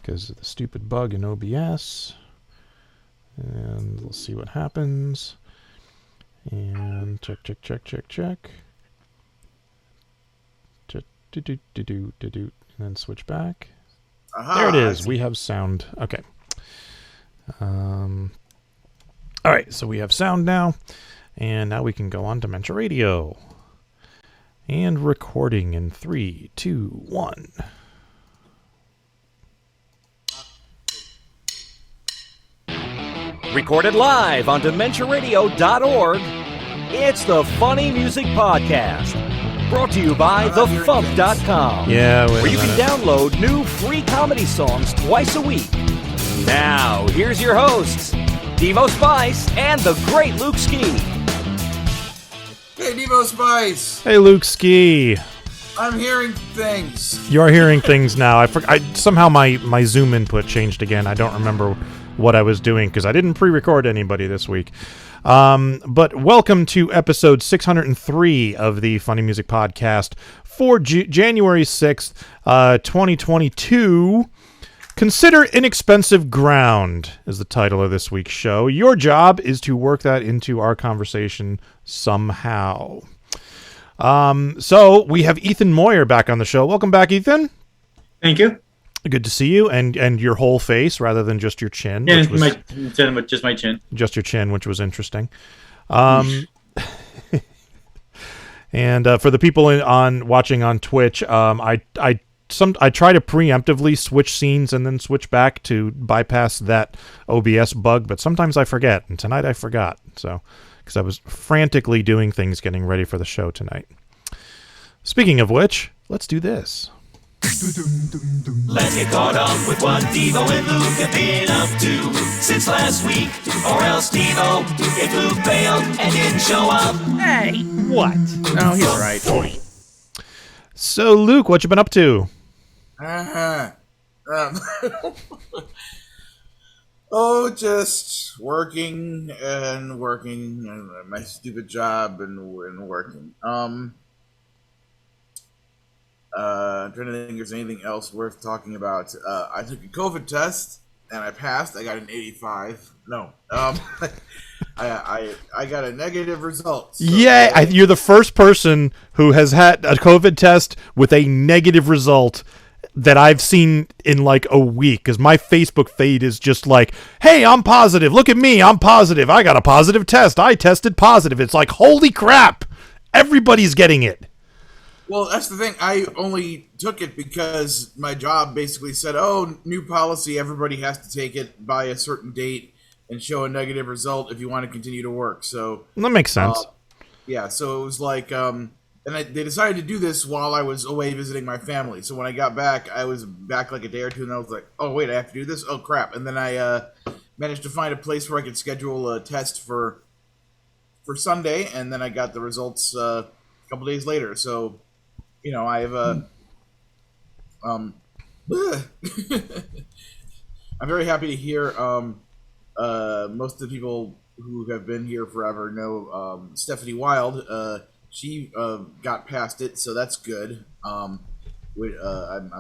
because of the stupid bug in OBS. And we'll see what happens. And check. And then switch back. Aha, there it is. We have sound. Okay. All right, so we have sound now. And now we can go on Dementia Radio. And recording in 3, 2, 1. Recorded live on DementiaRadio.org, it's the Funny Music Podcast. Brought to you by FuMP.com. Yeah, where you can download new free comedy songs twice a week. Now, here's your hosts, Devo Spice and the great Luke Ski. Hey, Devo Spice. Hey, Luke Ski. I'm hearing things. You're hearing things now. I somehow my Zoom input changed again. I don't remember what I was doing because I didn't pre-record anybody this week. But welcome to episode 603 of the Funny Music Podcast for January 6th, 2022. Consider Inexpensive Ground is the title of this week's show. Your job is to work that into our conversation somehow. So we have Ethan Mawyer back on the show. Welcome back, Ethan. Thank you. Good to see you, and your whole face rather than just your chin. Yeah, which was, just my chin. Just your chin, which was interesting. And for the people watching on Twitch, I try to preemptively switch scenes and then switch back to bypass that OBS bug, but sometimes I forget, and tonight I forgot. So, because I was frantically doing things getting ready for the show tonight. Speaking of which, let's do this. Let's get caught up with what Devo and Luke have been up to since last week. Or else Devo, if Luke failed and didn't show up. Hey, what? No, he's right. So, Luke, what you been up to? Just working and my stupid job and working. I'm trying to think if there's anything else worth talking about. I took a COVID test and I passed. I got an 85. No. I got a negative result. So Yeah, you're the first person who has had a COVID test with a negative result that I've seen in like a week, because my Facebook feed is just like, hey, I'm positive. Look at me. I'm positive. I got a positive test. I tested positive. It's like, holy crap. Everybody's getting it. Well, that's the thing. I only took it because my job basically said, oh, new policy, everybody has to take it by a certain date and show a negative result if you want to continue to work. So that makes sense. Yeah, so it was like, they decided to do this while I was away visiting my family. So when I got back, I was back like a day or two, and I was like, oh, wait, I have to do this? Oh, crap. And then I managed to find a place where I could schedule a test for Sunday, and then I got the results a couple days later. So... You know, I have I'm very happy to hear most of the people who have been here forever know Stephanie Wild. She got past it, so that's good. I'm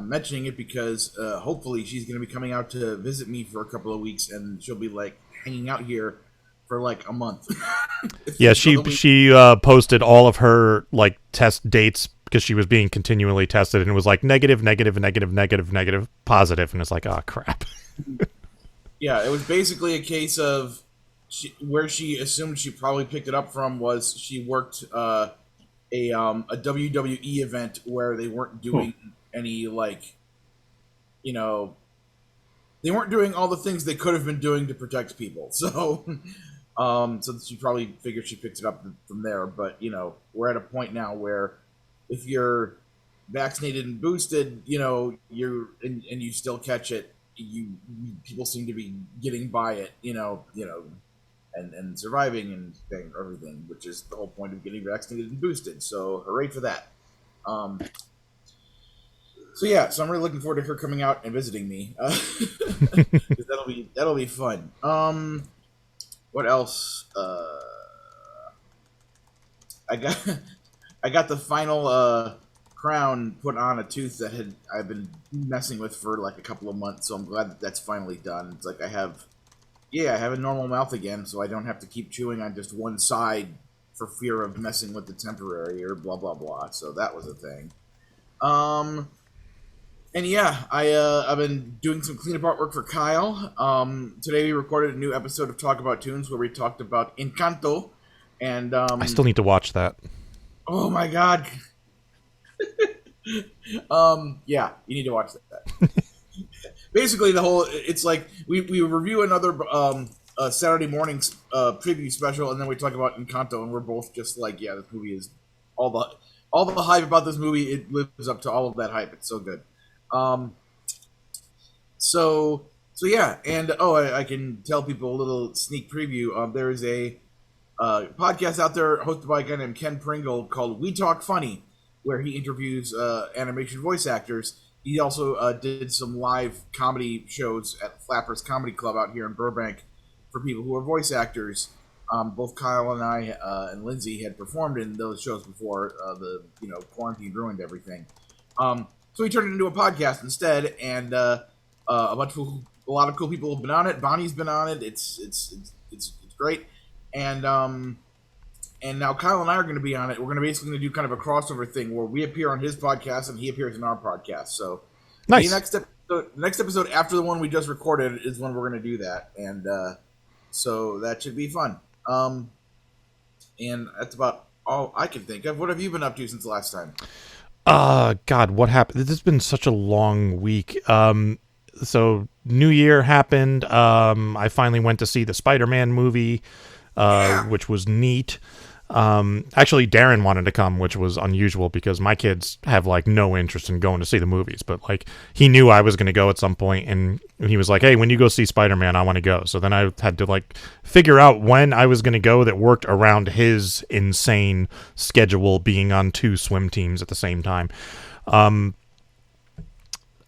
mentioning it because hopefully she's going to be coming out to visit me for a couple of weeks, and she'll be like hanging out here for like a month. Yeah, she posted all of her like test dates because she was being continually tested, and it was like negative, positive, and it's like, oh crap. Yeah, it was basically a case of where she assumed she probably picked it up from was she worked a WWE event where they weren't doing any like, you know, they weren't doing all the things they could have been doing to protect people. So, so she probably figured she picked it up from there. But you know, we're at a point now where if you're vaccinated and boosted, you know, and you still catch it, people seem to be getting by it, you know, and surviving and everything, which is the whole point of getting vaccinated and boosted. So hooray for that. So yeah, so I'm really looking forward to her coming out and visiting me. 'Cause that'll be fun. What else? I got the final crown put on a tooth that I've been messing with for like a couple of months, so I'm glad that that's finally done. It's like I have a normal mouth again, so I don't have to keep chewing on just one side for fear of messing with the temporary or blah blah blah. So that was a thing. And yeah, I've been doing some cleanup artwork for Kyle. Today we recorded a new episode of Talk About Tunes where we talked about Encanto, and I still need to watch that. Oh my god. Yeah, you need to watch that. Basically, it's like we review another Saturday morning's preview special, and then we talk about Encanto, and we're both just like, yeah, this movie is all the hype about this movie. It lives up to all of that hype. It's so good. So yeah, and I can tell people a little sneak preview. There is a podcast out there hosted by a guy named Ken Pringle called We Talk Funny, where he interviews animation voice actors. He also did some live comedy shows at Flappers Comedy Club out here in Burbank for people who are voice actors. Both Kyle and I and Lindsay had performed in those shows before the quarantine ruined everything. So he turned it into a podcast instead, and a lot of cool people have been on it. Bonnie's been on it. It's great, and now Kyle and I are going to be on it. We're basically do kind of a crossover thing where we appear on his podcast and he appears in our podcast. So nice. The next episode after the one we just recorded is when we're going to do that, and so that should be fun. And that's about all I can think of. What have you been up to since the last time? God, what happened? This has been such a long week. So New Year happened. I finally went to see the Spider-Man movie, which was neat. Actually, Darren wanted to come, which was unusual because my kids have like no interest in going to see the movies, but like he knew I was going to go at some point, and he was like, "Hey, when you go see Spider-Man, I want to go." So then I had to like figure out when I was going to go that worked around his insane schedule being on 2 swim teams at the same time.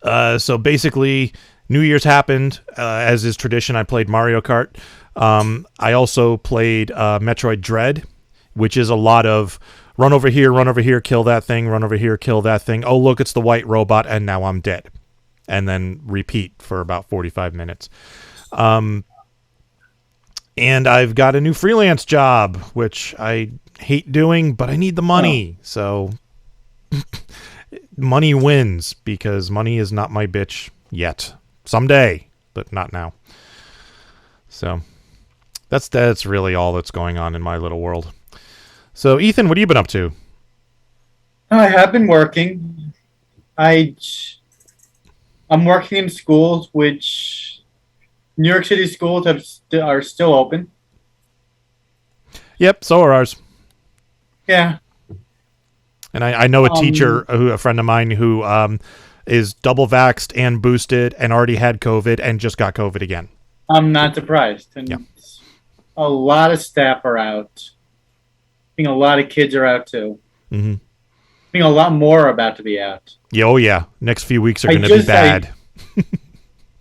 So basically, New Year's happened. As is tradition, I played Mario Kart. I also played Metroid Dread, which is a lot of run over here, kill that thing, run over here, kill that thing. Oh, look, it's the white robot, and now I'm dead. And then repeat for about 45 minutes. And I've got a new freelance job, which I hate doing, but I need the money. So money wins, because money is not my bitch yet. Someday, but not now. So that's really all that's going on in my little world. So, Ethan, what have you been up to? I have been working. I'm working in schools, which New York City schools are still open. Yep, so are ours. Yeah. And I know a teacher, a friend of mine, who is double vaxxed and boosted and already had COVID and just got COVID again. I'm not surprised. And yeah. A lot of staff are out. I think a lot of kids are out too. Mm-hmm. I think a lot more are about to be out. Yeah, oh yeah. Next few weeks are going to be bad.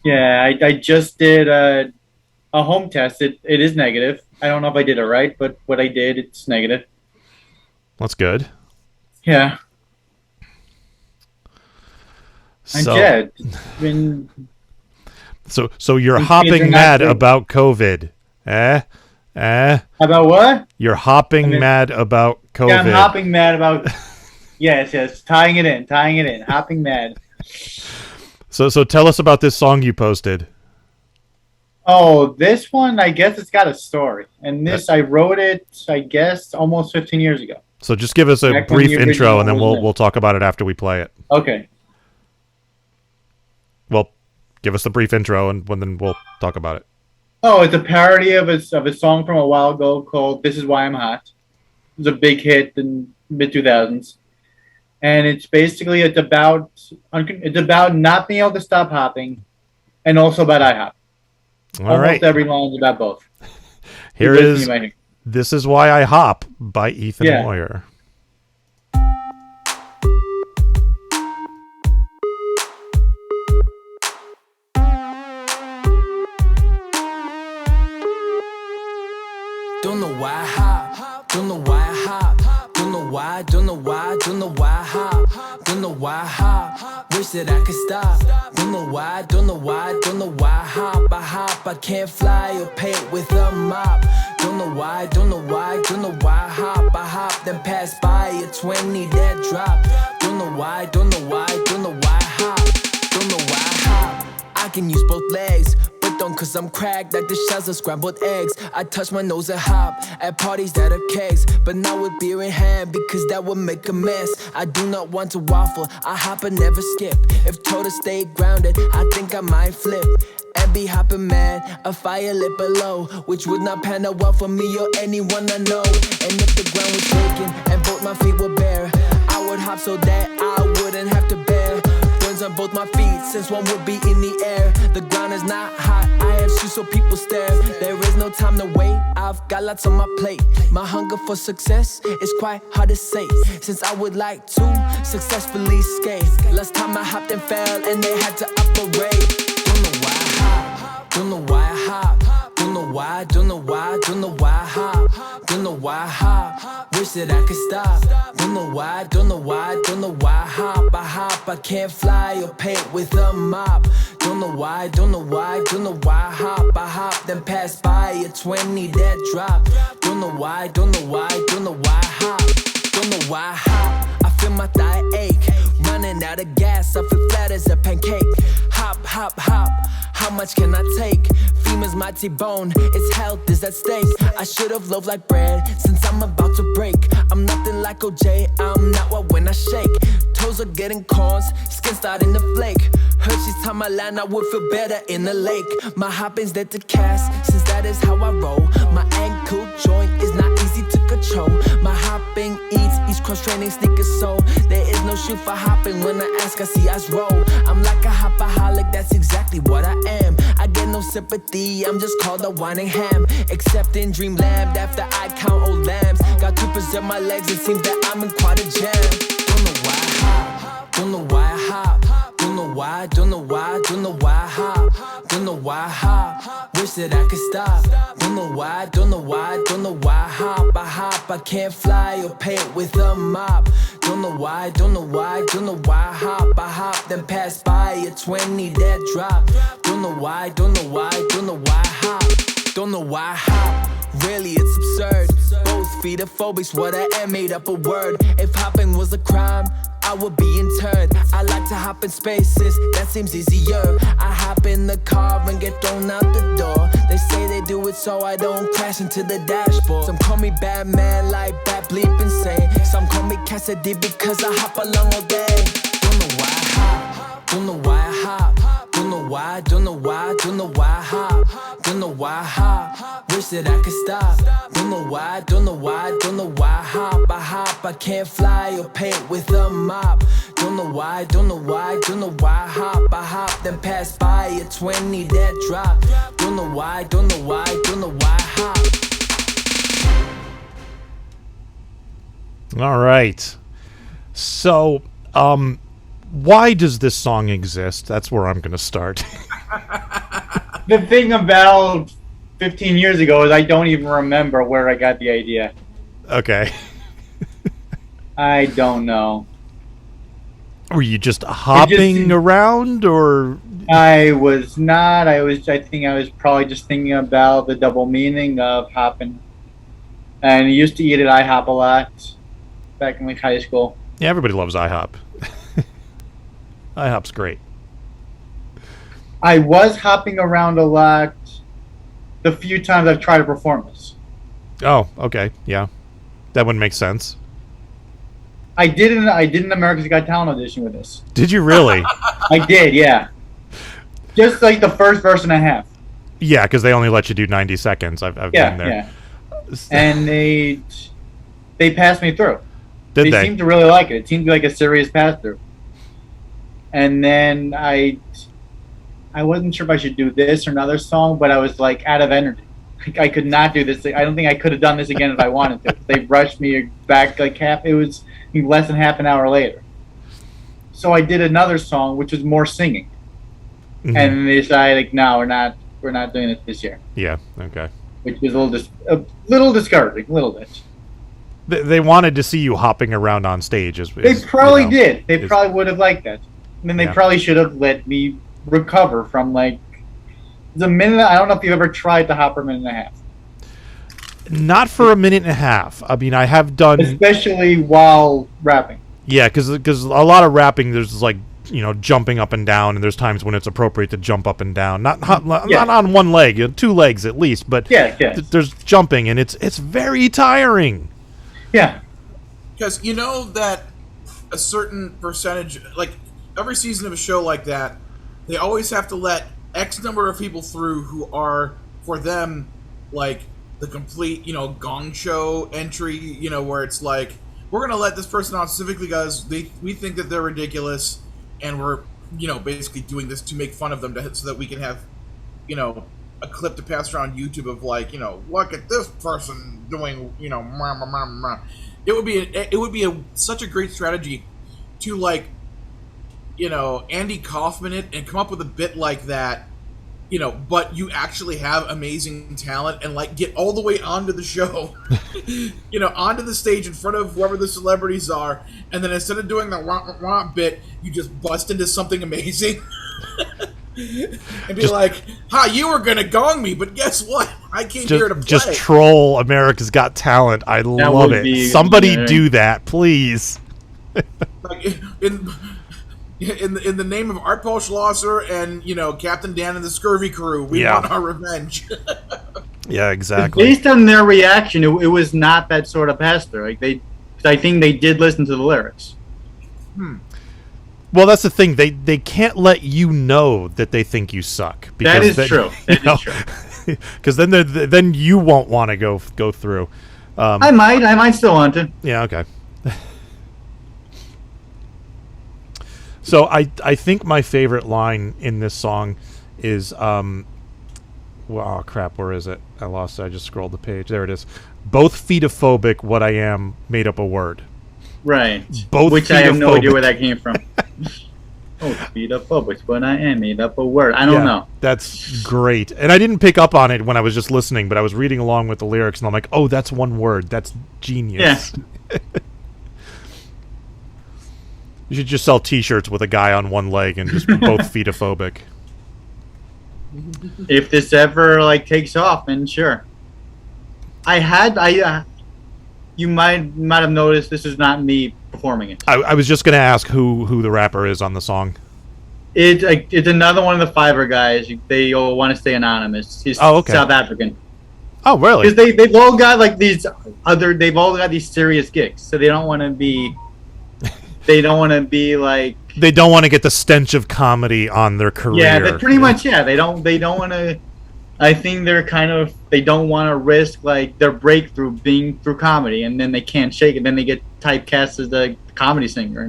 I just did a home test. It is negative. I don't know if I did it right, but what I did, it's negative. That's good. Yeah. So, Jed, so you're hopping mad about COVID, About what? You're hopping mad about COVID. Yeah, I'm hopping mad about. Yes, tying it in, hopping mad. So tell us about this song you posted. Oh, this one, I guess it's got a story, and I wrote it, I guess, almost 15 years ago. So just give us a brief intro, and then we'll talk about it after we play it. Okay. Well, give us the brief intro, and then we'll talk about it. Oh, it's a parody of a song from a while ago called "This Is Why I'm Hot." It was a big hit in mid-2000s, and it's basically it's about not being able to stop hopping, and also about IHOP. Almost every line is about both. Here is "This Is Why I Hop" by Ethan Mawyer. Don't know why I hop, don't know why I hop, don't know why, don't know why, don't know why I hop, don't why I hop. Wish that I could stop. Don't know why, don't know why, don't know why I hop. I can't fly or pay it with a mop. Don't know why, don't know why, don't know why I hop, then pass by a 20 that drop. Don't know why, don't know why, don't know why I hop. Don't know why I hop. I can use both legs, but don't cause I'm cracked like the shells of scrambled eggs. I touch my nose and hop at parties that are kegs, but not with beer in hand because that would make a mess. I do not want to waffle, I hop and never skip. If told to stay grounded, I think I might flip and be hopping mad, a fire lit below, which would not pan out well for me or anyone I know. And if the ground was vacant and both my feet were bare, I would hop so that I wouldn't have to bear burns on both my feet, since one would be in the air. The ground is not hot, I have shoes so people stare. There is no time to wait, I've got lots on my plate. My hunger for success is quite hard to say, since I would like to successfully skate. Last time I hopped and fell and they had to operate. Don't know why I hop, don't know why I hop, don't know why, don't know why, don't know why I hop, don't know why I hop. Wish that I could stop. Don't know why, don't know why, don't know why I hop. I can't fly or pay it with a mop. Don't know why, don't know why, don't know why I hop, then pass by a 20 that drop. Don't know why, don't know why, don't know why I hop. Don't know why I hop. I feel my thigh ache, running out of gas. I feel flat as a pancake. Hop, hop, hop. How much can I take? Femurs my T-bone, its health is at stake. I should've loafed like bread, since I'm about to break. I'm nothing like OJ, I'm not what when I shake. Toes are getting corns, skin starting to flake. Hershey's time I land, I would feel better in the lake. My hopping's dead to cast, since that is how I roll. My ankle joint is not easy to control. My hopping eats each cross-training sneaker sole. There is no shoe for hopping, when I ask I see eyes roll. I'm like a hopaholic, that's exactly what I am. I get no sympathy, I'm just called a whining ham. Except in dreamland, after I count old lambs. Got to preserve my legs, it seems that I'm in quite a jam. Don't know why I hop, don't know why I hop. Don't know why, don't know why, don't know why I hop. Don't know why I hop, wish that I could stop. Don't know why, don't know why, don't know why I hop. I can't fly or pay it with a mop. Don't know why, don't know why, don't know why I hop, then pass by a 20 that drop. Don't know why, don't know why, don't know why I hop. Don't know why I hop. Really, it's absurd. Both feet are phobics, what I am, made up a word. If hopping was a crime, I would be interred. I like to hop in spaces, that seems easier. I hop in the car and get thrown out the door. They say they do it so I don't crash into the dashboard. Some call me Batman, like Bat Bleep insane. Some call me Cassidy because I hop along all day. Don't know why I hop, don't know why I hop. Don't know why, don't know why, don't know why I hop. Don't know why I hop, wish that I could stop. Don't know why, don't know why, don't know why I hop. I can't fly or pay it with a mop. Don't know why, don't know why, don't know why I hop, then pass by a 20 that drop. Don't know why, don't know why, don't know why I hop. All right. So, why does this song exist? That's where I'm going to start. The thing about 15 years ago is I don't even remember where I got the idea. Okay. I don't know. Were you just hopping around, or? I was not. I think I was probably just thinking about the double meaning of hopping. And I used to eat at IHOP a lot back in like high school. Yeah, everybody loves IHOP. IHOP's great. I was hopping around a lot the few times I've tried to perform this. Oh, okay. Yeah. That would make sense. I did an America's Got Talent audition with this. Did you really? I did, yeah. Just like the first verse and a half. Yeah, because they only let you do 90 seconds. I've been there. Yeah. And they passed me through. Did they? Seemed to really like it. It seemed like a serious pass through. And then I wasn't sure if I should do this or another song, but I was like out of energy. I could not do this. I don't think I could have done this again if I wanted to. They rushed me back like it was less than half an hour later. So I did another song, which was more singing. Mm-hmm. And they decided, like, no, we're not doing it this year. Yeah, okay. Which was a little discouraging, a little bit. They wanted to see you hopping around on stage. They probably did. They probably would have liked that. And then they probably should have let me recover from like the minute. I don't know if you've ever tried to hop for a minute and a half. Not for a minute and a half. I mean, I have done, especially while rapping. Yeah, because a lot of rapping, there's like, you know, jumping up and down, and there's times when it's appropriate to jump up and down. Not on one leg, 2 legs at least, but there's jumping, and it's very tiring. Yeah. Because you know that a certain percentage, like every season of a show like that, they always have to let X number of people through who are, for them, like the complete, you know, gong show entry, you know, where it's like, we're going to let this person on specifically because we think that they're ridiculous, and we're, you know, basically doing this to make fun of them so that we can have, you know, a clip to pass around YouTube of like, you know, look at this person doing, you know, It would be such a great strategy to, like, you know, Andy Kaufman it and come up with a bit like that, you know, but you actually have amazing talent and like get all the way onto the show, you know, onto the stage in front of whoever the celebrities are, and then instead of doing the romp bit, you just bust into something amazing. And be like, "Ha, you were gonna gong me, but guess what? I came here to play." Just troll America's Got Talent. I love it. Somebody do that, please. Like in the name of Art Paul Schlosser and, you know, Captain Dan and the Scurvy Crew, we want our revenge. Yeah, exactly. Based on their reaction, it was not that sort of pastor. Like I think they did listen to the lyrics. Well, that's the thing. They can't let you know that they think you suck. That is true. That is true. Because then you won't want to go through. I might still want to. Yeah. Okay. So I think my favorite line in this song is well, oh crap, where is it? I lost it. I just scrolled the page. There it is. Both feetophobic, what I am, made up a word. Right. Both Which I have no idea where that came from. Oh, feetophobic, what I am, made up a word. I don't know. That's great. And I didn't pick up on it when I was just listening, but I was reading along with the lyrics, and I'm like, oh, that's one word. That's genius. Yeah. You should just sell T-shirts with a guy on one leg and just both feetophobic. If this ever like takes off, then sure. You might have noticed this is not me performing it. I was just gonna ask who the rapper is on the song. It's another one of the Fiverr guys. They all want to stay anonymous. He's South African. Oh, really? Because they've all got like they've all got these serious gigs, so they don't want to be. They don't want to be like. They don't want to get the stench of comedy on their career. Yeah, they pretty much. Yeah, they don't want to. I think they don't want to risk like their breakthrough being through comedy, and then they can't shake it. Then they get typecast as a comedy singer,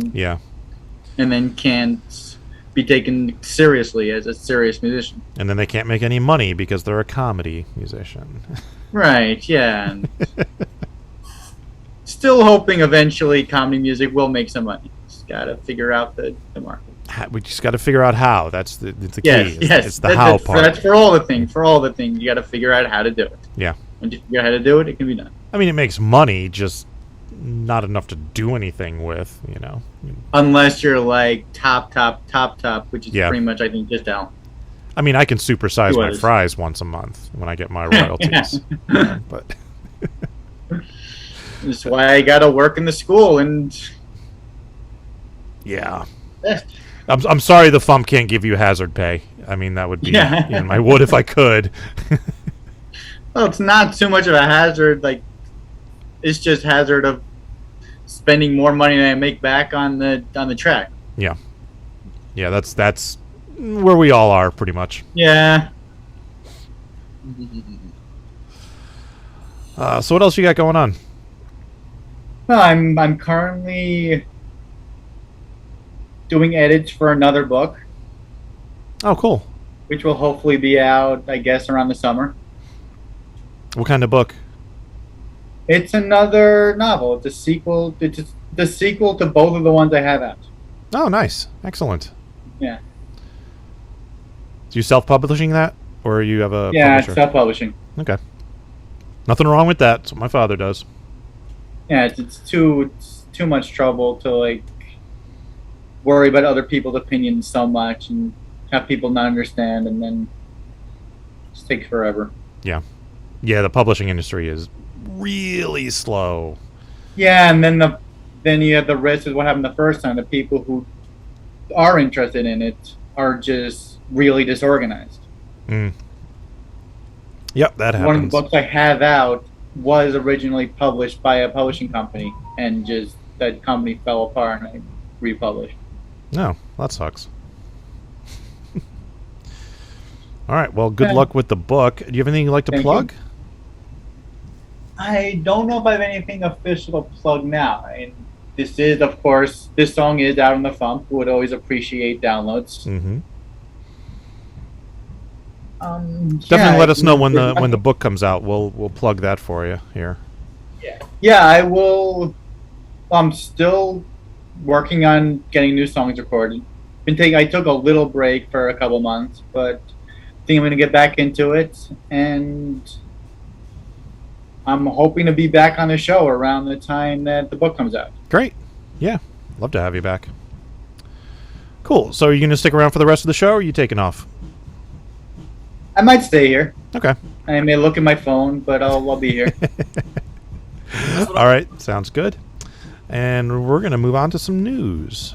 and then can't be taken seriously as a serious musician. And then they can't make any money because they're a comedy musician. Right. Yeah. Still hoping eventually comedy music will make some money. Just gotta figure out the market. We just got to figure out how. That's the key. Yes. It's the how part. That's for all the things. For all the things, you got to figure out how to do it. Yeah. Once you figure out how to do it, it can be done. I mean, it makes money, just not enough to do anything with, you know. Unless you're like top, which is pretty much, I think, just Alan. I mean, I can supersize my fries once a month when I get my royalties. But that's why I got to work in the school and. Yeah. I'm sorry the FuMP can't give you hazard pay. I mean, that would be, I would if I could. Well, it's not too much of a hazard. Like, it's just hazard of spending more money than I make back on the track. Yeah. Yeah, that's where we all are, pretty much. Yeah. So what else you got going on? Well, I'm currently doing edits for another book. Oh, cool. Which will hopefully be out, I guess, around the summer. What kind of book? It's another novel. It's a sequel. It's the sequel to both of the ones I have out. Oh, nice. Excellent. Yeah. Do you self-publishing that? Or you have a publisher? It's self-publishing. Okay. Nothing wrong with that. That's what my father does. Yeah, it's too much trouble to like worry about other people's opinions so much and have people not understand, and then just takes forever. Yeah, the publishing industry is really slow. Yeah, and then you have the risk of what happened the first time. The people who are interested in it are just really disorganized. Yep, that happens. One of the books I have out was originally published by a publishing company, and just that company fell apart and I republished. No, that sucks. All right, well, good luck with the book. Do you have anything you'd like to plug? I don't know if I have anything official to plug now. This is, of course, this song is out on the FuMP. Would always appreciate downloads. Mm-hmm. Definitely let us know when the book comes out. We'll plug that for you here. Yeah, I will. I'm still working on getting new songs recorded. I took a little break for a couple months, but I think I'm going to get back into it, and I'm hoping to be back on the show around the time that the book comes out. Great. Yeah, love to have you back. Cool. So are you going to stick around for the rest of the show, or are you taking off? I might stay here. Okay. I may look at my phone, but I'll be here. All right, sounds good. And we're going to move on to some news.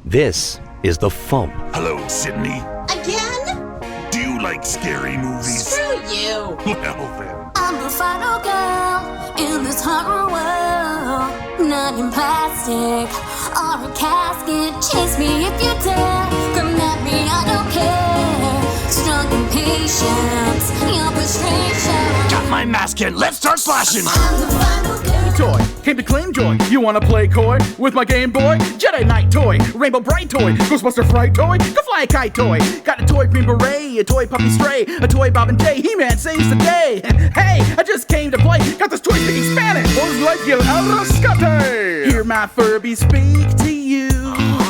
This is the FuMP. Hello, Sydney. Again? Do you like scary movies? Screw you. Well then. I'm the final girl in this horror world. Not in plastic or a casket. Chase me if you dare. Come at me, I don't care. Strong impatience, your frustration. Got my mask in. Let's start slashing. I'm the final girl. Toy came to claim joy. You wanna play coy with my Game Boy? Jedi Knight toy, Rainbow Bright toy, Ghostbuster Fright toy, go fly a kite toy. Got a toy Green Beret, a toy Puppy Stray, a toy Bob and Jay. He-Man saves the day. Hey, I just came to play. Got this toy speaking Spanish. Os like el rescate. Hear my Furby speak to you.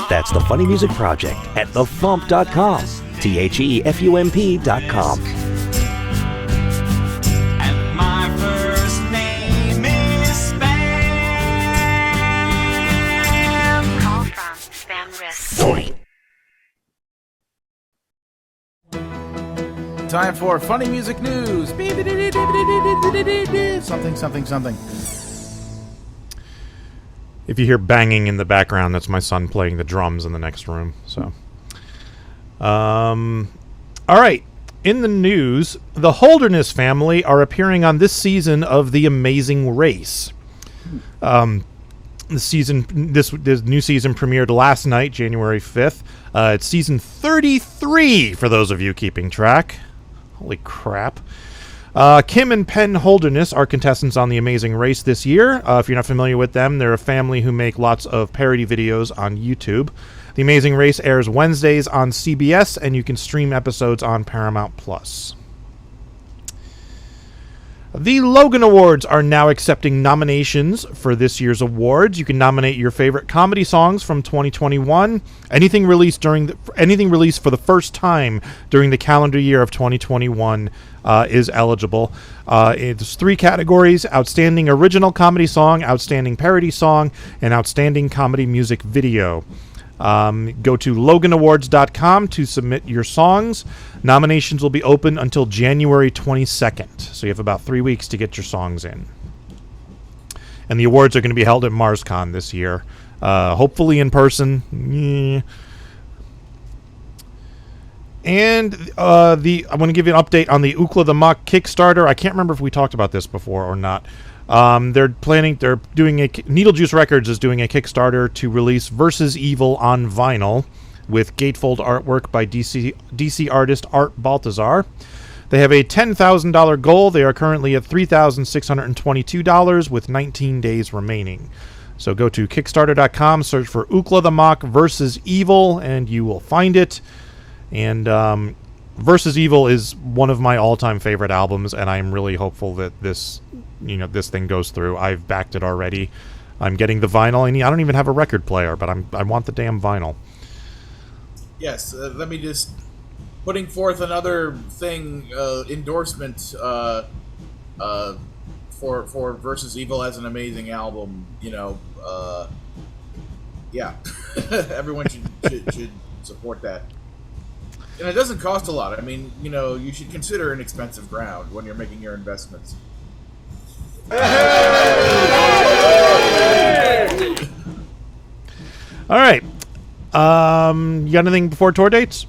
That's the Funny Music Project at thefump.com. THEFUMP.com. And my first name is Spam. Call from spam risk. Time for funny music news. Something. If you hear banging in the background, that's my son playing the drums in the next room. So, all right. In the news, the Hoderness family are appearing on this season of The Amazing Race. This new season premiered last night, January 5th. It's season 33 for those of you keeping track. Holy crap. Kim and Penn Hoderness are contestants on The Amazing Race this year. If you're not familiar with them, they're a family who make lots of parody videos on YouTube. The Amazing Race airs Wednesdays on CBS, and you can stream episodes on Paramount+. The Logan Awards are now accepting nominations for this year's awards. You can nominate your favorite comedy songs from 2021. Anything released for the first time during the calendar year of 2021 is eligible. It's 3 categories: Outstanding Original Comedy Song, Outstanding Parody Song, and Outstanding Comedy Music Video. Go to LoganAwards.com to submit your songs. Nominations will be open until January 22nd, so you have about 3 weeks to get your songs in. And the awards are going to be held at MarsCon this year, hopefully in person. And I want to give you an update on the Ookla the Mock Kickstarter. I can't remember if we talked about this before or not. They're doing Needlejuice Records is doing a Kickstarter to release Versus Evil on vinyl with gatefold artwork by DC artist Art Baltazar. They have a $10,000 goal. They are currently at $3,622 with 19 days remaining. So go to Kickstarter.com, search for Ookla the Mock Versus Evil, and you will find it. And Versus Evil is one of my all-time favorite albums, and I'm really hopeful that this thing goes through. I've backed it already. I'm getting the vinyl, and I don't even have a record player, but I want the damn vinyl. Yes, let me just putting forth another thing, endorsement for for Versus Evil as an amazing album. Yeah, everyone should support that. And it doesn't cost a lot. I mean, you should consider an expensive ground when you're making your investments. All right. You got anything before tour dates?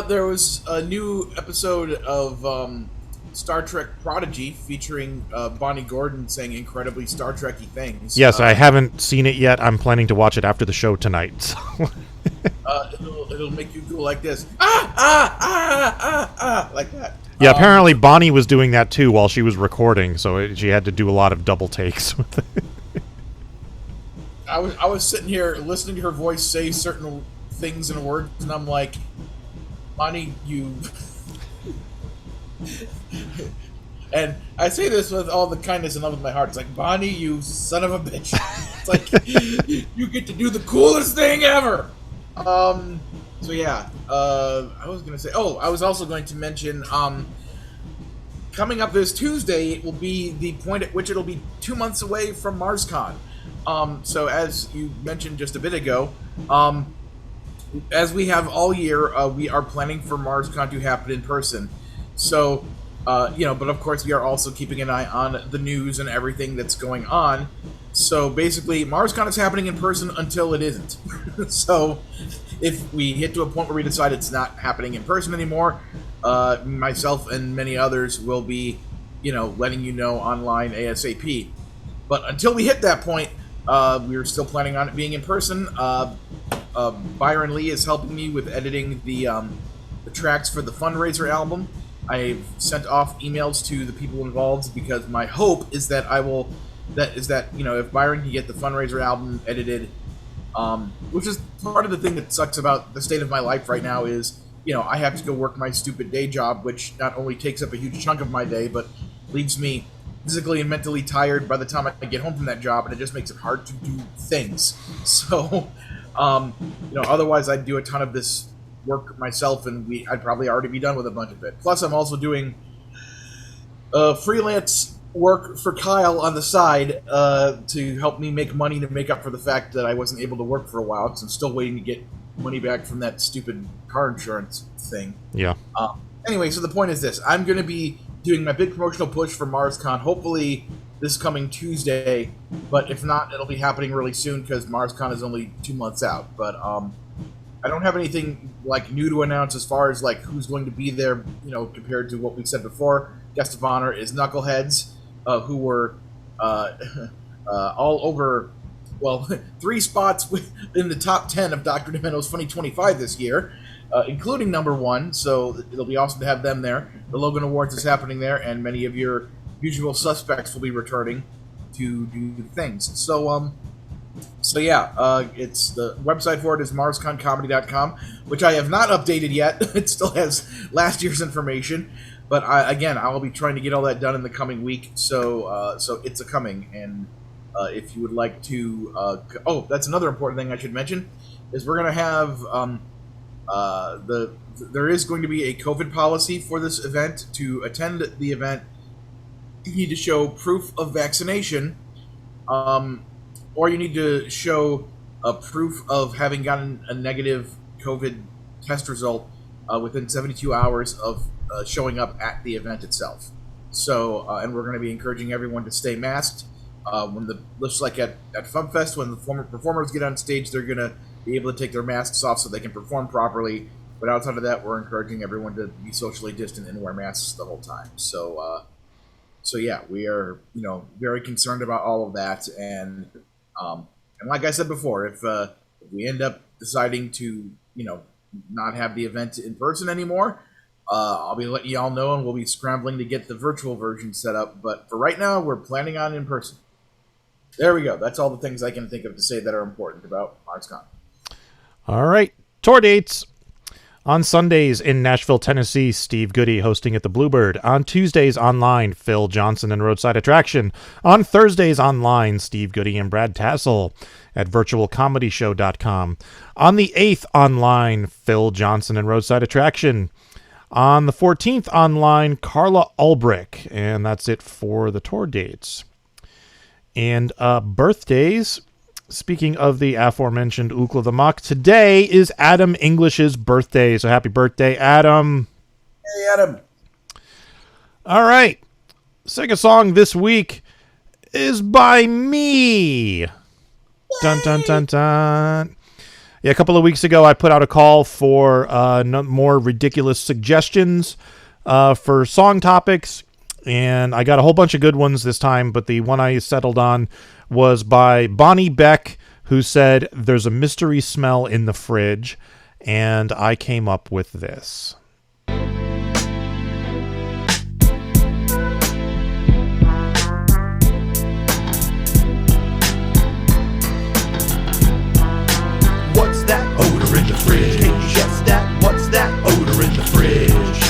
There was a new episode of Star Trek Prodigy featuring Bonnie Gordon saying incredibly Star Trek-y things. Yes, I haven't seen it yet. I'm planning to watch it after the show tonight. So. It'll make you go like this. Like that. Yeah, apparently Bonnie was doing that too while she was recording, so she had to do a lot of double takes. I was sitting here listening to her voice say certain things and words, and I'm like, Bonnie, you... And I say this with all the kindness and love in my heart. It's like, Bonnie, you son of a bitch. It's like, you get to do the coolest thing ever. So yeah, I was going to say, I was also going to mention, coming up this Tuesday, it will be the point at which it'll be 2 months away from MarsCon. So as you mentioned just a bit ago, as we have all year, we are planning for MarsCon to happen in person. So, but of course we are also keeping an eye on the news and everything that's going on. So basically, MarsCon is happening in person until it isn't. So if we hit to a point where we decide it's not happening in person anymore, myself and many others will be, letting you know online ASAP. But until we hit that point, we're still planning on it being in person. Byron Lee is helping me with editing the tracks for the fundraiser album. I've sent off emails to the people involved because my hope is that if Byron can get the fundraiser album edited, which is part of the thing that sucks about the state of my life right now is, I have to go work my stupid day job, which not only takes up a huge chunk of my day, but leaves me physically and mentally tired by the time I get home from that job, and it just makes it hard to do things. So, otherwise I'd do a ton of this work myself, and I'd probably already be done with a bunch of it. Plus, I'm also doing freelance work for Kyle on the side to help me make money to make up for the fact that I wasn't able to work for a while, because I'm still waiting to get money back from that stupid car insurance thing. Yeah. Anyway, so the point is this. I'm going to be doing my big promotional push for MarsCon, hopefully this coming Tuesday, but if not, it'll be happening really soon because MarsCon is only 2 months out. But I don't have anything new to announce as far as who's going to be there, compared to what we said before. Guest of honor is Knuckleheads, who were all over, 3 spots in the top 10 of Dr. Demento's Funny 25 this year, including number 1, so it'll be awesome to have them there. The Logan Awards is happening there, and many of your usual suspects will be returning to do things. So yeah, it's the website for it is marsconcomedy.com, which I have not updated yet. It still has last year's information, but I will be trying to get all that done in the coming week. So it's a coming, and if you would like to, that's another important thing I should mention is we're gonna have there is going to be a COVID policy for this event. To attend the event, you need to show proof of vaccination. Or you need to show a proof of having gotten a negative COVID test result within 72 hours of showing up at the event itself. So, and we're going to be encouraging everyone to stay masked. Looks like at FuMPFest, when the former performers get on stage, they're going to be able to take their masks off so they can perform properly. But outside of that, we're encouraging everyone to be socially distant and wear masks the whole time. So yeah, we are, very concerned about all of that, and like I said before, if we end up deciding to, not have the event in person anymore, I'll be letting y'all know, and we'll be scrambling to get the virtual version set up. But for right now, we're planning on in person. There we go. That's all the things I can think of to say that are important about MarsCon. All right, tour dates. On Sundays in Nashville, Tennessee, Steve Goody hosting at the Bluebird. On Tuesdays online, Phil Johnson and Roadside Attraction. On Thursdays online, Steve Goody and Brad Tassel at virtualcomedyshow.com. On the 8th online, Phil Johnson and Roadside Attraction. On the 14th online, Carla Ulbrich. And that's it for the tour dates. And birthdays, speaking of the aforementioned Ookla the Mock, today is Adam English's birthday. So happy birthday, Adam. Hey, Adam. All right. Second song this week is by me. Yay. Dun, dun, dun, dun. Yeah, a couple of weeks ago, I put out a call for more ridiculous suggestions for song topics. And I got a whole bunch of good ones this time, but the one I settled on was by Bonnie Beck, who said, "There's a mystery smell in the fridge," and I came up with this. What's that odor in the fridge? Can you guess that? What's that odor in the fridge?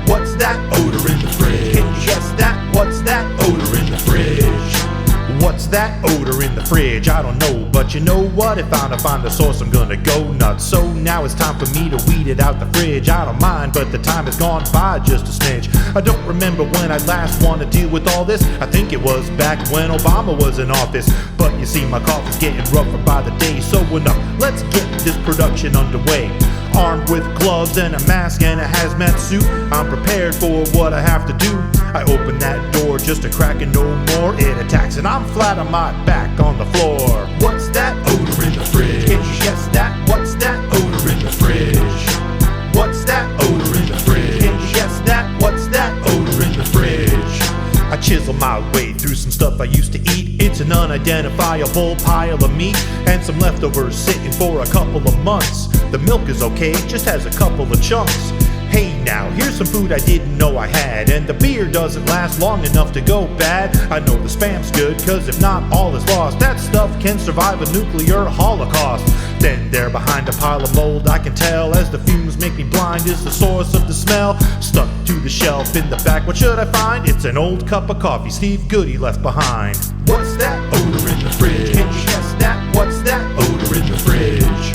What's that odor in the fridge? Can you guess that? What's that odor in the fridge? What's that odor in the fridge? I don't know, but you know what? If I don't find the source, I'm gonna go nuts. So now it's time for me to weed it out the fridge. I don't mind, but the time has gone by just a smidge. I don't remember when I last wanted to deal with all this. I think it was back when Obama was in office. But you see, my cough is getting rougher by the day. So enough, let's get this production underway. Armed with gloves and a mask and a hazmat suit, I'm prepared for what I have to do. I open that door just a crack and no more. It attacks and I'm flat on my back on the floor. What's that odor in the fridge? Can you guess that? What's that odor in the fridge? What's that odor in the fridge? Can you guess that? What's that odor in the fridge? I chisel my way through some stuff I used to eat. It's an unidentifiable pile of meat and some leftovers sitting for a couple of months. The milk is okay, just has a couple of chunks. Hey now, here's some food I didn't know I had, and the beer doesn't last long enough to go bad. I know the spam's good, cause if not, all is lost. That stuff can survive a nuclear holocaust. Then there behind a pile of mold, I can tell, as the fumes make me blind, is the source of the smell. Stuck to the shelf in the back, what should I find? It's an old cup of coffee Steve Goody left behind. What's that odor in the fridge? Can you guess that? What's that odor in the fridge?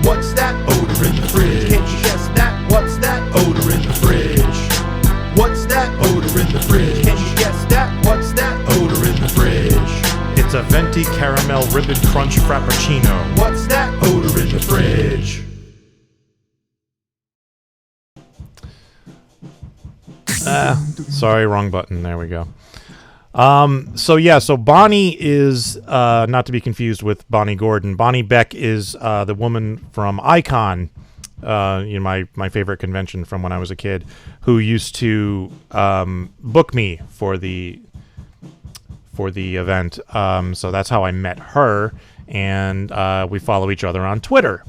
What's that odor in the fridge? Can you guess that? What's that odor in the fridge? What's that odor in the fridge? Can you guess that? What's that odor in the fridge? It's a venti caramel ribbon crunch frappuccino. What's that odor in the fridge? Sorry, wrong button. There we go. So Bonnie is not to be confused with Bonnie Gordon. Bonnie Beck is the woman from Icon, my favorite convention from when I was a kid, who used to book me for the event. So that's how I met her, and we follow each other on Twitter.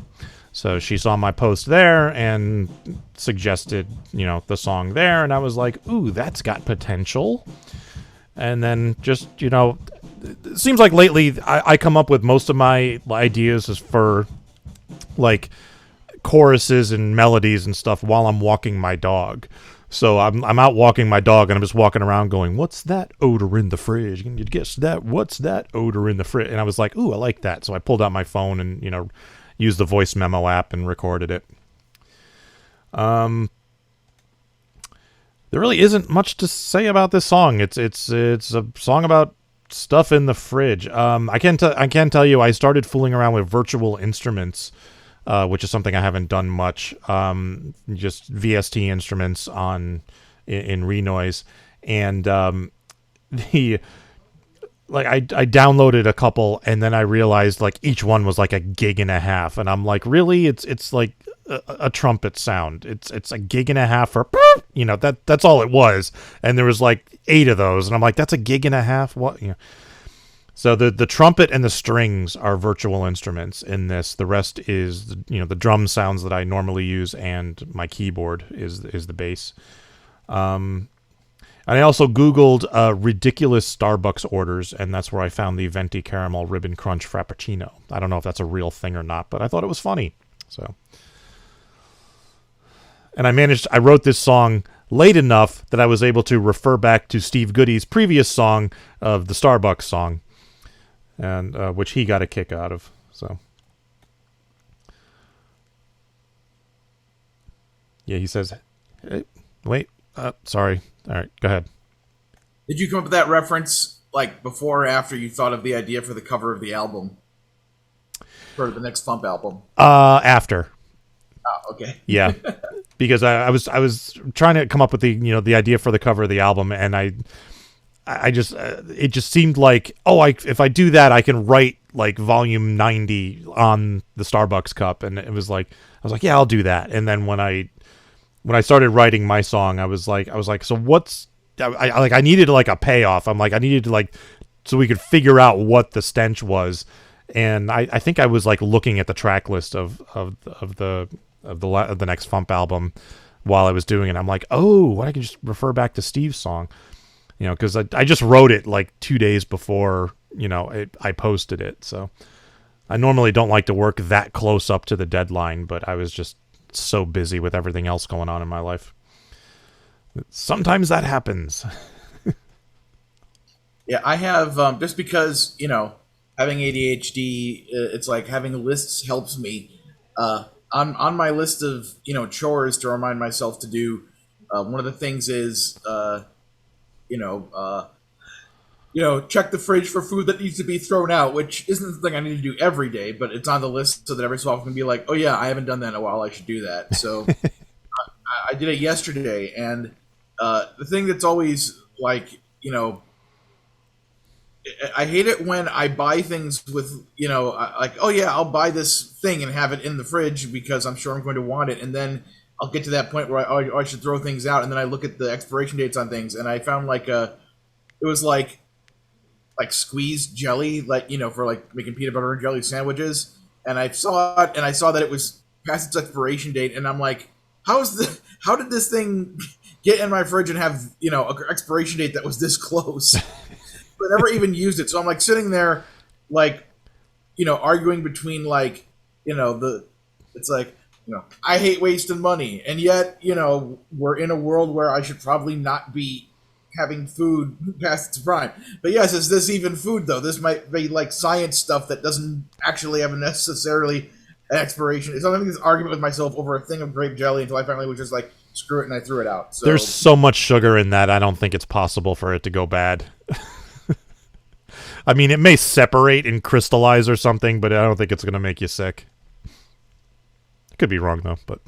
So she saw my post there and suggested, the song there, and I was like, ooh, that's got potential. And then just, it seems like lately I come up with most of my ideas as for, like, choruses and melodies and stuff while I'm walking my dog. So I'm out walking my dog, and I'm just walking around going, what's that odor in the fridge? Can you guess that? What's that odor in the fridge? And I was like, ooh, I like that. So I pulled out my phone and, used the voice memo app and recorded it. There really isn't much to say about this song. It's a song about stuff in the fridge. I can tell you, I started fooling around with virtual instruments, which is something I haven't done much. Just VST instruments in Renoise, and I downloaded a couple, and then I realized like each one was like 1.5 gigs, and I'm like, really? It's like a trumpet sound. It's 1.5 gigs for that's all it was, and there was like 8 of those, and I'm like, that's 1.5 gigs? What? So the trumpet and the strings are virtual instruments in this. The rest is the drum sounds that I normally use, and my keyboard is the bass. And I also Googled ridiculous Starbucks orders, and that's where I found the venti caramel ribbon crunch frappuccino. I don't know if that's a real thing or not, but I thought it was funny. So, and I wrote this song late enough that I was able to refer back to Steve Goody's previous song of the Starbucks song, and which he got a kick out of. So, yeah, he says, Wait. Sorry. All right, go ahead. Did you come up with that reference like before or after you thought of the idea for the cover of the album? For the next FuMP album? After. Oh, okay. Yeah. Because I was trying to come up with the idea for the cover of the album, and I just it just seemed like, if I do that, I can write like volume 90 on the Starbucks cup, and it was like, I was like, yeah, I'll do that. And then when I started writing my song, I was like, so what's I needed like a payoff. I'm like, I needed to like, so we could figure out what the stench was. And I think I was like looking at the track list of the next FuMP album while I was doing it. I'm like, why I can just refer back to Steve's song, because I just wrote it like 2 days before I posted it. So I normally don't like to work that close up to the deadline, but I was just so busy with everything else going on in my life. Sometimes that happens. Yeah, I have just because having ADHD, it's like having lists helps me. On my list of chores to remind myself to do, one of the things is check the fridge for food that needs to be thrown out, which isn't the thing I need to do every day, but it's on the list so that every so often I can be like, oh yeah, I haven't done that in a while, I should do that. So I did it yesterday, and the thing that's always like, I hate it when I buy things with, like, oh yeah, I'll buy this thing and have it in the fridge because I'm sure I'm going to want it, and then I'll get to that point where I should throw things out, and then I look at the expiration dates on things, and I found like it was like squeezed jelly, like for like making peanut butter and jelly sandwiches, and I saw it, and I saw that it was past its expiration date, and I'm like, how did this thing get in my fridge and have an expiration date that was this close? But never even used it. So I'm like sitting there, like, arguing between like, it's like, I hate wasting money, and yet, we're in a world where I should probably not be having food past its prime. But yes, is this even food though? This might be like science stuff that doesn't actually have necessarily an expiration. So I'm having this argument with myself over a thing of grape jelly until I finally was just like, screw it, and I threw it out. So there's so much sugar in that, I don't think it's possible for it to go bad. I mean, it may separate and crystallize or something, but I don't think it's going to make you sick. I could be wrong, though. But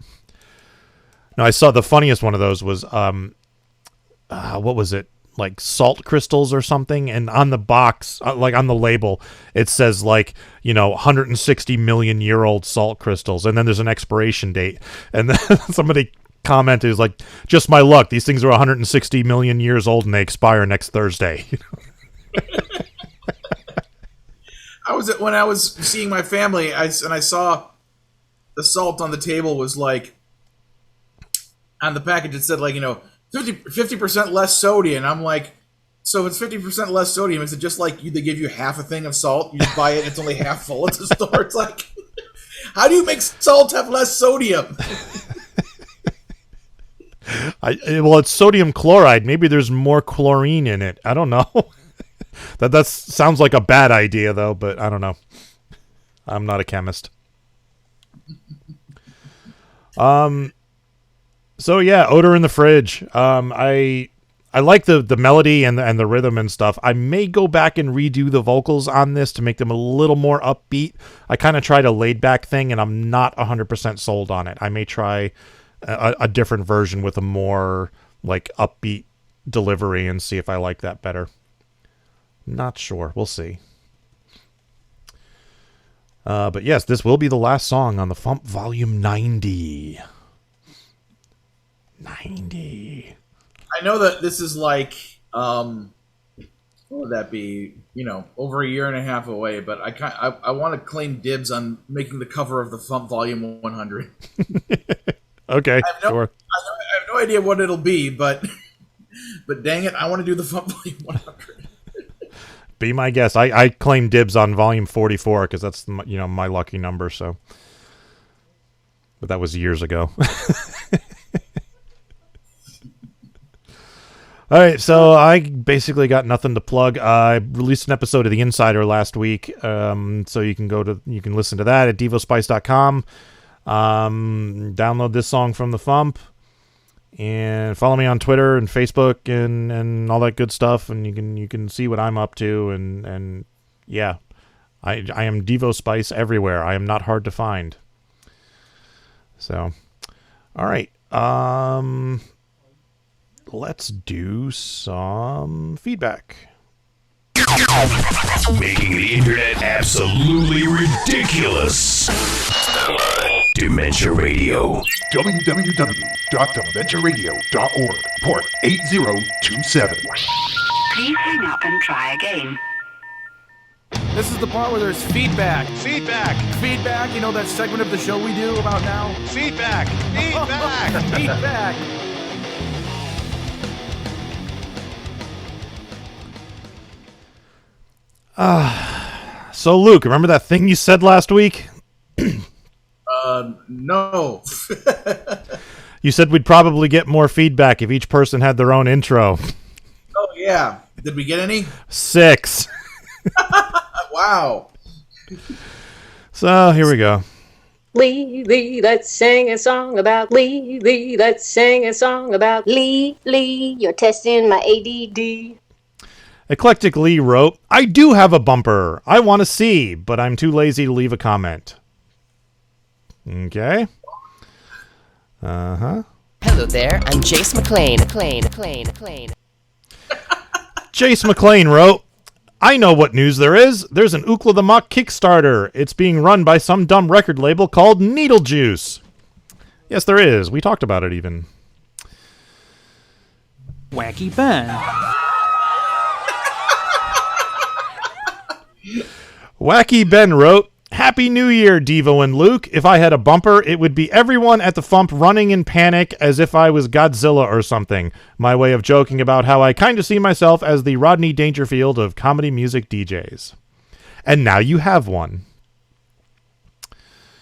no, I saw the funniest one of those was, what was it? Like salt crystals or something. And on the box, like on the label, it says like, 160 million year old salt crystals. And then there's an expiration date. And then somebody commented, is like, just my luck. These things are 160 million years old and they expire next Thursday. When I was seeing my family, I saw the salt on the table was like, on the package it said like 50% less sodium. And I'm like, so if it's 50% less sodium, is it just like they give you half a thing of salt? You just buy it, and it's only half full at the store. It's like, how do you make salt have less sodium? Well, it's sodium chloride. Maybe there's more chlorine in it. I don't know. That sounds like a bad idea, though, but I don't know. I'm not a chemist. So yeah, Odor in the Fridge. I like the melody and the rhythm and stuff. I may go back and redo the vocals on this to make them a little more upbeat. I kind of tried a laid back thing, and I'm not 100% sold on it. I may try a different version with a more like upbeat delivery and see if I like that better. Not sure. We'll see. But yes, this will be the last song on the FuMP Volume 90. 90. I know that this is like, what would that be? Over a year and a half away. But I want to claim dibs on making the cover of the FuMP Volume 100. Okay, sure. I have no idea what it'll be, but dang it, I want to do the FuMP Volume 100. Be my guest. I claim dibs on volume 44 because that's my lucky number. So, but that was years ago. All right, so I basically got nothing to plug. I released an episode of The Insider last week, so you can listen to that at devospice.com. Download this song from the FuMP. And follow me on Twitter and Facebook and all that good stuff, and you can see what I'm up to, and yeah. I am Devo Spice everywhere. I am not hard to find. So, all right. Let's do some feedback. Making the internet absolutely ridiculous. Dementia Radio. www.dementiaradio.org. Port 8027. Please hang up and try again. This is the part where there's feedback. Feedback. Feedback, you know that segment of the show we do about now? Feedback. Feedback. Feedback. So Luke, remember that thing you said last week? No. You said we'd probably get more feedback if each person had their own intro. Oh, yeah. Did we get any? 6. Wow. So here we go. Lee, let's sing a song about Lee, let's sing a song about Lee, you're testing my ADD. Eclectic Lee wrote, I do have a bumper I want to see, but I'm too lazy to leave a comment. Okay. Uh-huh. Hello there, I'm Jace McLean. Jace McLean wrote, I know what news there is. There's an Ookla the Mock Kickstarter. It's being run by some dumb record label called Needle Juice. Yes, there is. We talked about it even. Wacky Ben. Wacky Ben wrote, Happy New Year, Devo and Luke. If I had a bumper, it would be everyone at the FuMP running in panic as if I was Godzilla or something. My way of joking about how I kind of see myself as the Rodney Dangerfield of comedy music DJs. And now you have one.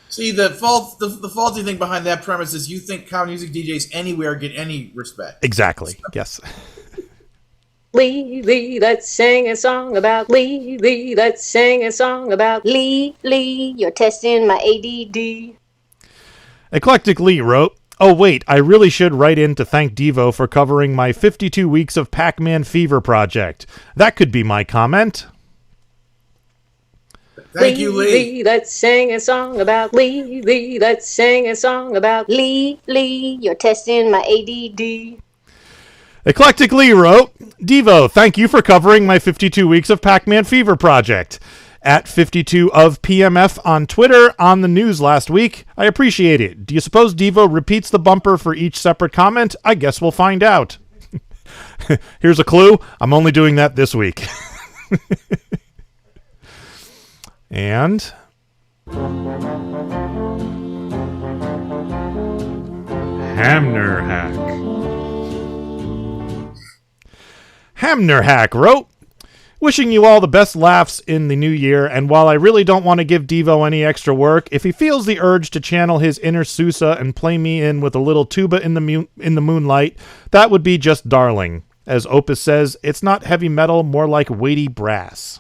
See, the faulty thing behind that premise is you think comedy music DJs anywhere get any respect. Exactly, yes. Lee, let's sing a song about Lee, let's sing a song about Lee, you're testing my ADD. Eclectic Lee wrote, Oh wait, I really should write in to thank Devo for covering my 52 weeks of Pac-Man Fever project. That could be my comment. Thank you, Lee. Let's sing a song about Lee, let's sing a song about Lee, you're testing my ADD. Eclectic Lee wrote, Devo, thank you for covering my 52 weeks of Pac-Man Fever project. At 52 of PMF on Twitter on the news last week. I appreciate it. Do you suppose Devo repeats the bumper for each separate comment? I guess we'll find out. Here's a clue. I'm only doing that this week. And Hamner Hack. Hamner Hack wrote, Wishing you all the best laughs in the new year, and while I really don't want to give Devo any extra work, if he feels the urge to channel his inner Sousa and play me in with a little tuba in the moonlight, that would be just darling. As Opus says, it's not heavy metal, more like weighty brass.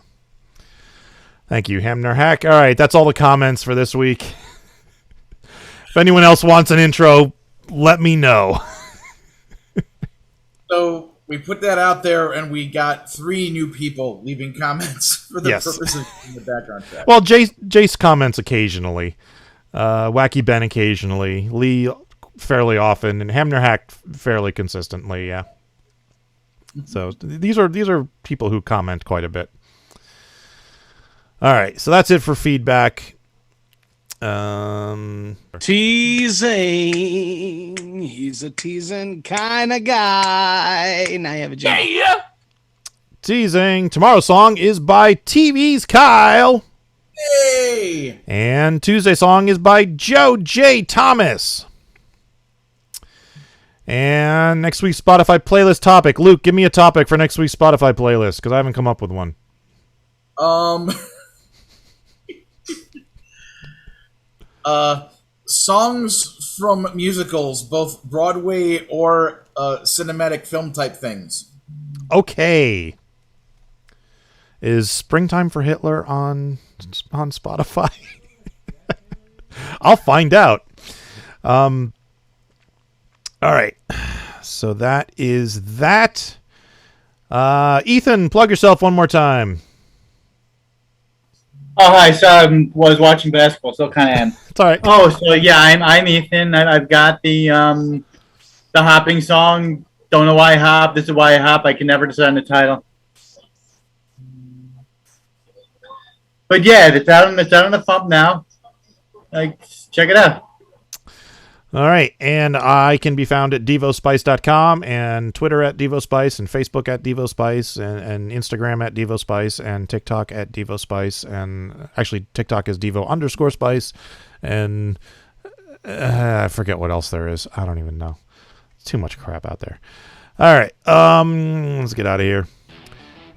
Thank you, Hamner Hack. All right, that's all the comments for this week. If anyone else wants an intro, let me know. So we put that out there, and we got 3 new people leaving comments for the purpose of the background track. Well, Jace comments occasionally. Wacky Ben occasionally. Lee fairly often. And Hamner Hack fairly consistently, yeah. So these are people who comment quite a bit. All right, so that's it for feedback. Teasing. He's a teasing kind of guy. Now you have a job. Yeah. Teasing. Tomorrow's song is by TV's Kyle. Hey! And Tuesday's song is by Joe J. Thomas. And next week's Spotify playlist topic. Luke, give me a topic for next week's Spotify playlist, because I haven't come up with one. Songs from musicals, both Broadway or cinematic film type things. Okay. Is Springtime for Hitler on Spotify? I'll find out. All right. So that is that. Ethan, plug yourself one more time. Oh, hi. So I was watching basketball, still kind of am. It's all right. Oh, so yeah, I'm Ethan. I've got the hopping song. Don't know why I hop. This is why I hop. I can never decide on the title. But yeah, it's out on the FuMP now. Check it out. All right, and I can be found at devospice.com and Twitter at devospice and Facebook at devospice and Instagram at devospice and TikTok at devospice, and actually TikTok is devo_spice, and I forget what else there is. I don't even know. It's too much crap out there. All right, let's get out of here.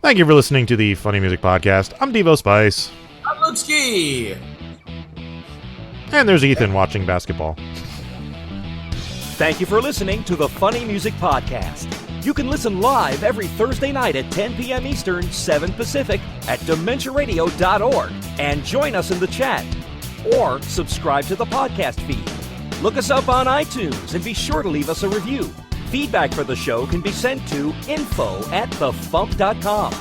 Thank you for listening to the Funny Music Podcast. I'm Devo Spice. I'm Lutzky. And there's Ethan watching basketball. Thank you for listening to the Funny Music Podcast. You can listen live every Thursday night at 10 p.m. Eastern, 7 Pacific at DementiaRadio.org and join us in the chat. Or subscribe to the podcast feed. Look us up on iTunes and be sure to leave us a review. Feedback for the show can be sent to info@thefump.com.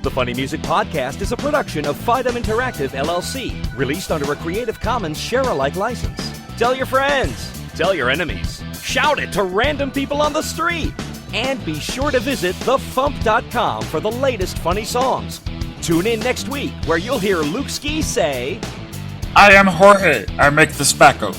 The Funny Music Podcast is a production of Fidem Interactive, LLC, released under a Creative Commons share-alike license. Tell your friends. Tell your enemies. Shout it to random people on the street. And be sure to visit thefump.com for the latest funny songs. Tune in next week where you'll hear Luke Ski say, I am Jorge. I make the spackle.